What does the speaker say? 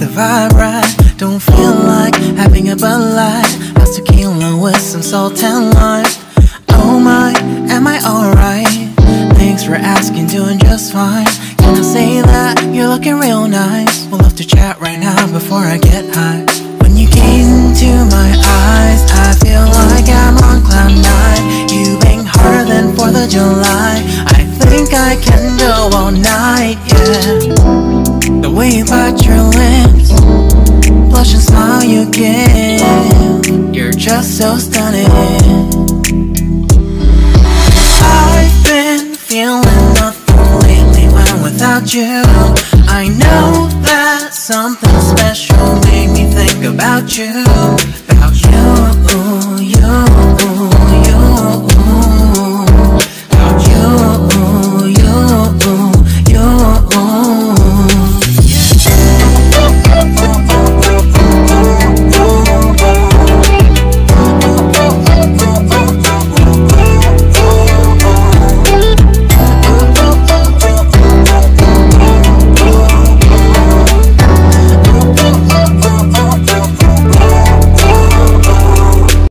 the vibe right. Don't feel like having a Bud Light. How's tequila with some salt and lime? Oh my, am I alright? Thanks for asking, doing just fine. Can I say that you're looking real nice? We'll have to chat right now before I get high. When you gaze into my eyes, I feel like I'm on cloud nine. You bang harder than 4th of July. I think I can go all night, yeah. The way you bite your lips, blush and smile you give, you're just so stunning. I've been feeling nothing lately when without you. I know that something special made me think about you. About you, you.